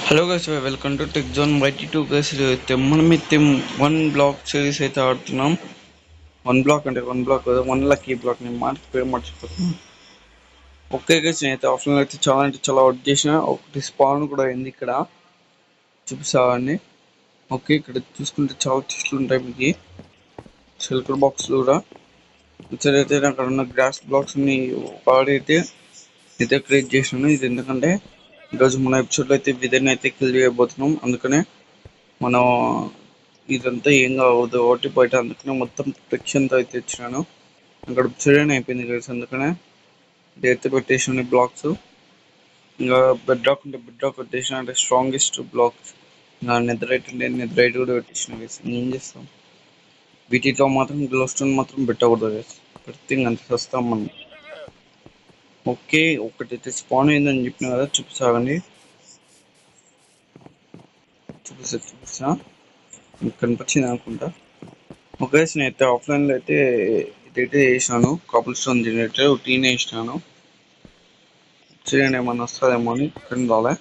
Hello guys, welcome to tech zone YT2 guys. అయితే మనమైతే one block series అయితే ఆడుతున్నాం. One block one lucky block నేను పేరు మర్చిపోతున్నాను. ఓకే గైస్, నేనైతే ఆఫ్లైన్ అయితే చాలా వర్క్ చేసిన. ఒకటి స్పాన్ కూడా అయింది ఇక్కడ చూపిస్తావని. ఓకే, ఇక్కడ చూసుకుంటే చాలా చెట్లు ఉంటాయి. మీకు సిల్కర్ బాక్స్లు కూడా అయితే అక్కడ ఉన్న గ్రాస్ బ్లాక్స్ ని వాడైతే అయితే క్రియేట్ చేసినాను. ఇది ఎందుకంటే ఈరోజు మన ఎపిసోడ్లో అయితే విధంగా అయితే కిల్ చేయబోతున్నాం. అందుకనే మనం ఇదంతా ఏం కావద్దు ఒకటి బయట, అందుకనే మొత్తం ప్రొటెక్షన్తో అయితే ఇచ్చినాను. అక్కడ చూడని అయిపోయింది కలిసి, అందుకనే డైతే పెట్టేసిన బ్లాక్స్. ఇంకా బెడ్ రాక్ ఉంటే బెడ్ రాక్ పెట్టేసిన, అంటే స్ట్రాంగెస్ట్ బ్లాక్స్. ఇంకా నిద్రైట్ ఉంటే నిద్రైట్ కూడా పెట్టేసిన కలిసి. ఏం చేస్తాం, వీటిలో మాత్రం గ్లో స్టోన్ మాత్రం పెట్టకూడదు కలిసి, పెడితే ఇంక అంత వస్తాం మనం. ఓకే, ఒకటైతే స్పాన్ అయిందని చెప్పిన కదా, చూపిస్తాగండి. చూపిస్తా మీకు కనిపించింది అనుకుంటా. ఓకే, నేనైతే ఆఫ్లైన్లో అయితే ఇదైతే వేసినాను. కపుల్ స్టోన్ జనరేటర్ టీనే వేసినాను. ఆబ్సిడియన్ ఏమన్నా వస్తుందేమో అని కానీ రాలే.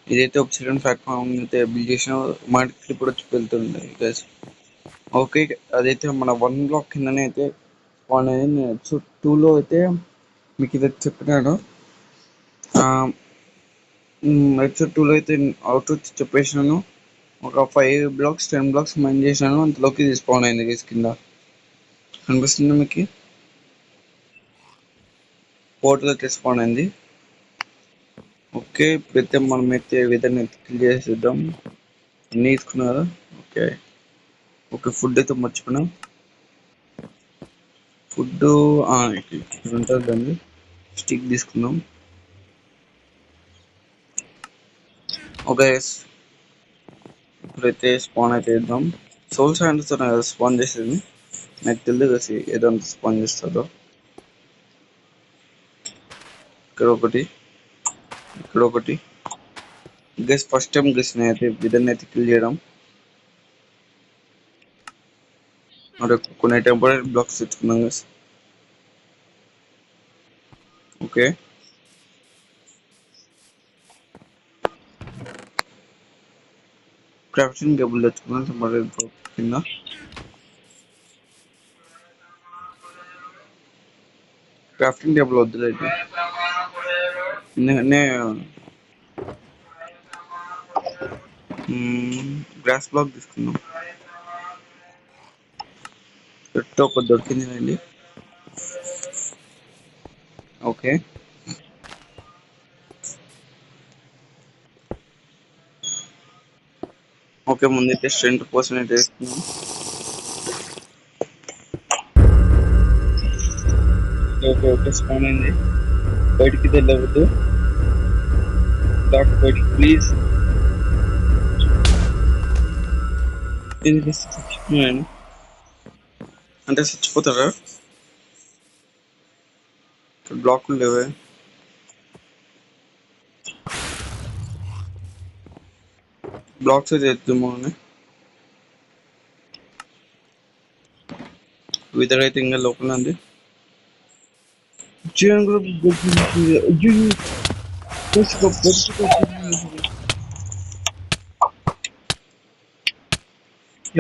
ఇదైతే ఆబ్సిడియన్ ప్లాట్ఫామ్ అయితే బిల్డ్ చేసిన మార్కెట్ ఇప్పుడు వచ్చి వెళ్తుంది గైస్. ఓకే, అదైతే మన వన్ బ్లాక్ కిందనే అయితే స్పాన్ అయింది. నేను ఎపిసోడ్ 2లో అయితే మీకు ఇది చెప్పినాను. ఎపిసోడ్ 2లో అయితే అవుట్ వచ్చి చెప్పేసినాను. ఒక 5 బ్లాక్స్ 10 బ్లాక్స్ మైండ్ చేసినాను, అంతలోకి ఇది స్పాన్ అయింది గైస్. కింద కనిపిస్తుంది మీకు, పోర్టల్ అయితే స్పాన్ అయింది. ఓకే, ఇప్పుడైతే మనమైతే విధంగా క్లిక్ చేసేద్దాం. అన్నీ తీసుకున్నారు. ఓకే ఓకే, ఫుడ్ అయితే మర్చిపోయినా. ఫుడ్ ఇక్కడ ఉంటుంది దాన్ని స్టిక్ తీసుకుందాం. ఓకే, ఇప్పుడైతే స్పాన్ అయితే వేద్దాం. సోల్ శాండ్తో స్పాన్ చేసేది నాకు తెలియదు కదా, ఏదో స్పాన్ చేస్తుందో. ఇక్కడ ఒకటి గెస్ ఫస్ట్ టైం గెస్ అయితే విధంగా అయితే కిల్ చేయడం. మరి కొన్ని టెంపరీ బ్లాక్స్ తెచ్చుకున్నాం గెస్. ఓకే, క్రాఫ్టింగ్ టేబుల్ తెచ్చుకున్నాం టెంపరీ కింద. క్రాఫ్టింగ్ టేబుల్ వద్దులేదు, ఎందుకంటే గ్రాస్ బ్లాక్ తీసుకున్నాం. చెట్టు ఒక దొరికింది అండి. ఓకే, ఓకే, ముందైతే స్ట్రెంత్ కోసం అయితే వేసుకున్నాం. ఓకే ఓకే, స్పాన్ అయింది. బయటికి తెలియవద్దు, డాక్టర్ బయటికి ప్లీజ్. ఇది చచ్చిపోయాను అంటే చచ్చిపోతారా? బ్లాక్లు లేవే. బ్లాక్స్ అయితే ఎత్తుమో అని విధర్ అయితే ఇంకా లోపల ఉంది.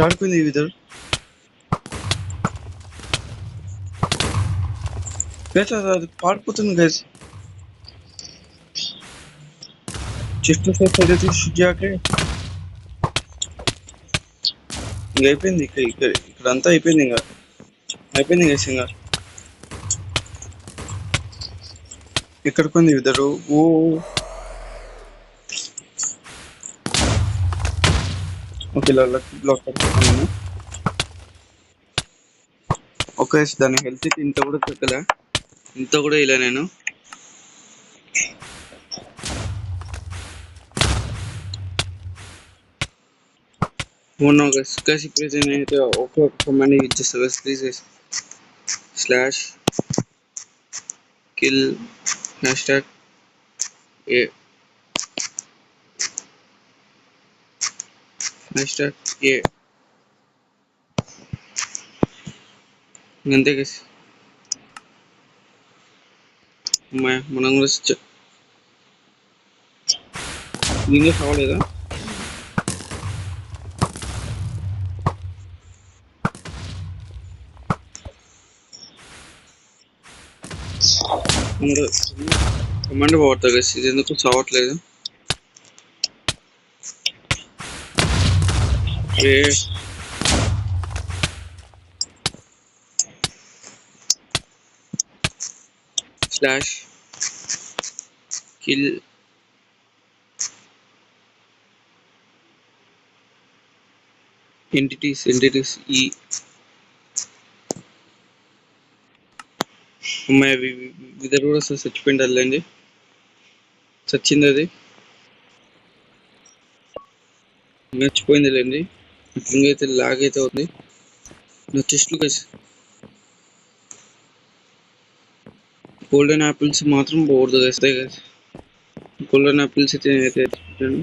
ఆడుకుంది విధర్. అది పాడిపోతుంది గైస్. చెస్ట్ సైడ్ షూట్ చేయకే. ఇంక అయిపోయింది, ఇక్కడ అంతా అయిపోయింది. ఇంకా అయిపోయింది గైస్. ఇంకా ఎక్కడికి ఉంది విధరు? ఓ ఓకే, లక్కీ బ్లాక్ పడుతున్నాను. ఓకే, దాని హెల్త్ ఇంత కూడా తగ్గలే, ఇంత కూడా ఇలా నేను. అవునా గైస్, ఇప్పుడైతే నేనైతే ఒక కమాండ్ యూజ్ చేస్తా guys. Please guys, slash kill hashtag A hashtag A అంతే గైస్. మనం కూడా దీనిలో కావలేదా? కమాండ్ పోవట్లేదు గైస్, ఇది ఎందుకు చావట్లేదు? స్లాష్ కిల్ ఎంటిటీస్ ఈ అమ్మాయి విదర్ కూడా చచ్చిపోయింది అల్లండి, చచ్చింది అది నచ్చిపోయింది లేండి. ఇంకైతే లాగ్ అయితే ఉంది నా చెస్ట్లో గైస్. గోల్డెన్ యాపిల్స్ మాత్రం పోకూడదు గైస్. గోల్డెన్ యాపిల్స్ అయితే నేనైతే తెచ్చుకుంటాను.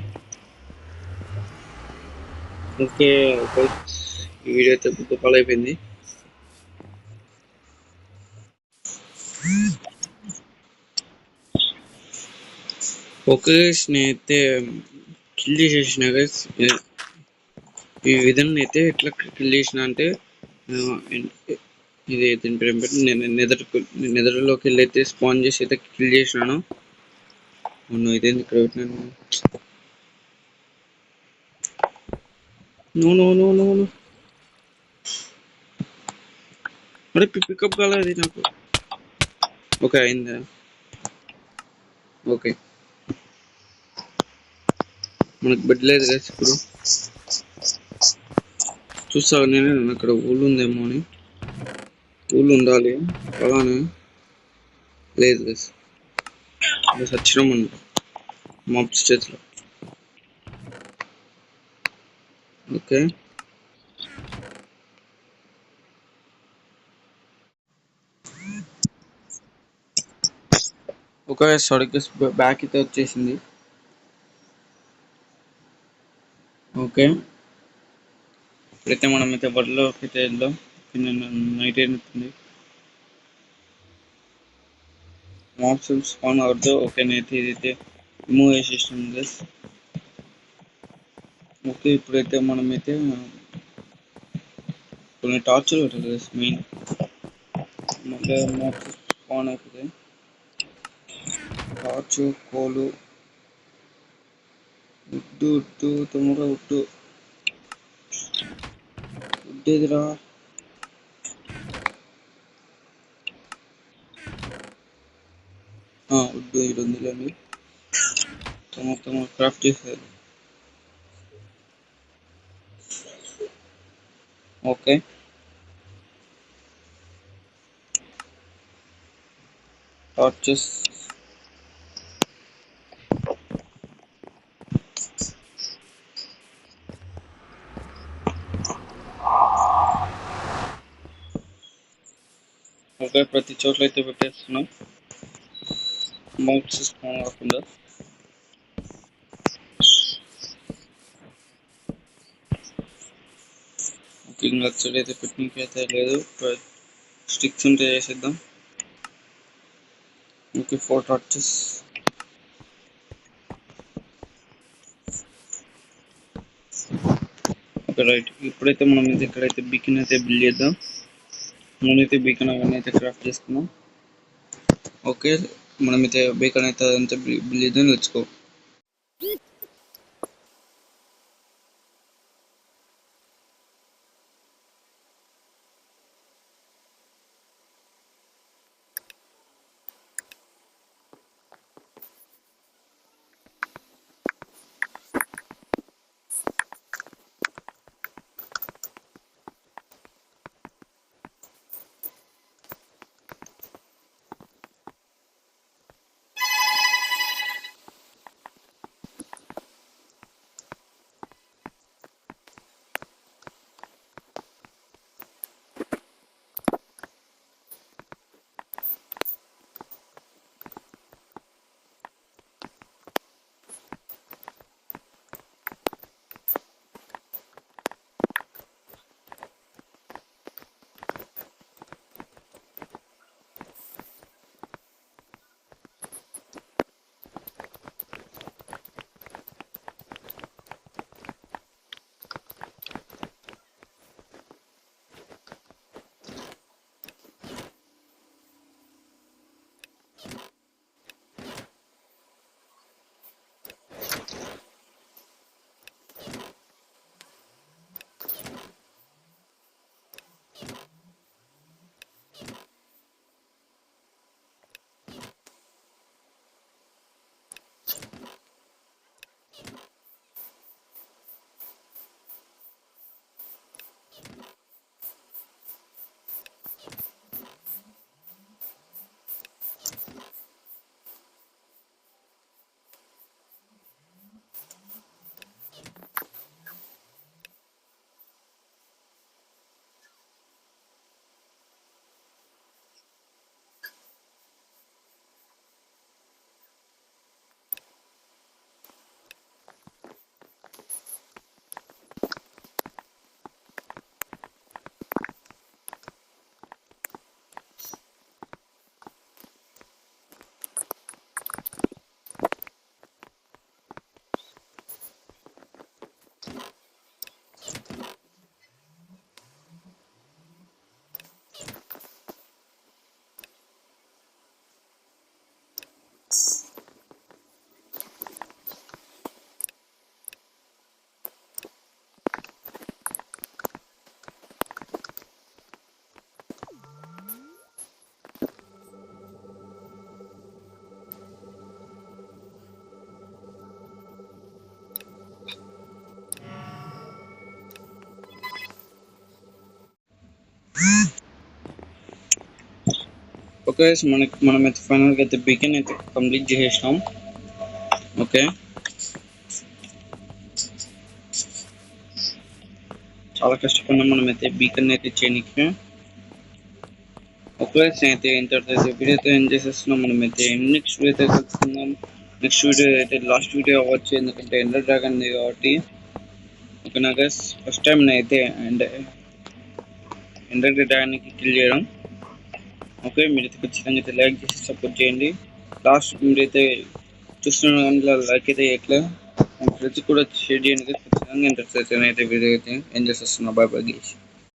ఓకే ఈ వీడియో అయితే గొప్పలు అయిపోయింది. ఓకే గైస్, నేనైతే కిల్ చేసేసిన గైస్. ఈ విధంగా అయితే ఎట్లా కిల్ చేసిన అంటే ఇది దీని పేరు ఏం పెట్టి నేను నెదర్లోకి వెళ్ళి అయితే స్పాన్ చేసి అయితే కిల్ చేసినాను. అవును ఇదేంది ఇక్కడ పెట్టినాను. నో అరే పికప్ కాలేదు నాకు. ఓకే అయిందా? ఓకే మనకు బెడ్ లేదు కదా ఇప్పుడు. చూస్తా నేను అక్కడ ఊళ్ళు ఉందేమో అని. ఊళ్ళు ఉండాలి అలానే లేదు కదా, సచ్చినాం మనం మాప్స్ చేతిలో. ఓకే ఓకే సడక్ బ్యాక్ అయితే వచ్చేసింది. ఓకే ఇప్పుడైతే మనం అయితే బడిలోకి అయితే వెళ్దాం. నైట్ అయినట్టుంది. Maps span అవద్దు. ఓకే నేనైతే ఇదైతే రిమూవ్ చేసేసాను గైస్. ఓకే ఇప్పుడైతే మనమైతే కొన్ని టార్చర్ పెట్టాలి గైస్. మెయిన్ మళ్ళీ మాప్స్ స్పాన్ అయిపోతాయి. టార్చ్ కోలు ఉడ్డు తొమ్మిది ఉడ్డు ఉడ్డేదిరా. ఉడ్డు ఇది ఉందిలేండి, మొత్తం క్రాఫ్ట్ చేసేది. ఓకే టార్చెస్ ఓకే ప్రతి చోట్ల అయితే పెట్టేస్తున్నాం మౌత్స్ స్పాన్ కాకుండా. ఓకే ఇంకా సైడ్ అయితే పిక్నిక్ అయితే లేదు, స్టిక్స్ ఉంటే చేసేద్దాం. Okay 4 torches. ఓకే రైట్ ఇప్పుడైతే మనం అయితే ఇక్కడైతే బీకన్ అయితే బిల్డ్ చేద్దాం. నేనైతే బీకన్ అవన్నీ అయితే క్రాఫ్ట్ చేసుకున్నాం. ఓకే మనమైతే బీకన్ అయితే అదంతా బిల్డ్ చేద్దాం. Let's go. ఓకే, మనమైతే ఫైనల్గా అయితే బీకన్ అయితే కంప్లీట్ చేసేసినాం. ఓకే, చాలా కష్టపడినాం మనమైతే బీకన్ అయితే చేయడానికి. ఓకే అయితే ఇంతటితో వీడియో అయితే ఏం చేసేస్తున్నాం. మనమైతే నెక్స్ట్ వీడియో అయితే కలుసుకుందాం. నెక్స్ట్ వీడియో అయితే లాస్ట్ వీడియో అవ్వచ్చు, ఎందుకంటే ఎండర్ డ్రాగన్ కాబట్టి. ఓకేనా గైస్, ఫస్ట్ టైం నేనైతే ఎండర్ డ్రాగన్కి కిల్ చేయడం. ఓకే, మీరైతే ఖచ్చితంగా అయితే లైక్ చేసి సపోర్ట్ చేయండి. లాస్ట్ మీరైతే చూస్తున్న కానీ లైక్ అయితే చేయట్లేదు. ఫ్రెండ్స్ కూడా షేర్ చేయండి. ఖచ్చితంగా ఇంట్రెస్ట్ అయితే వీడియో అయితే ఎంజాయ్ చేస్తున్నా. Bye bye guys.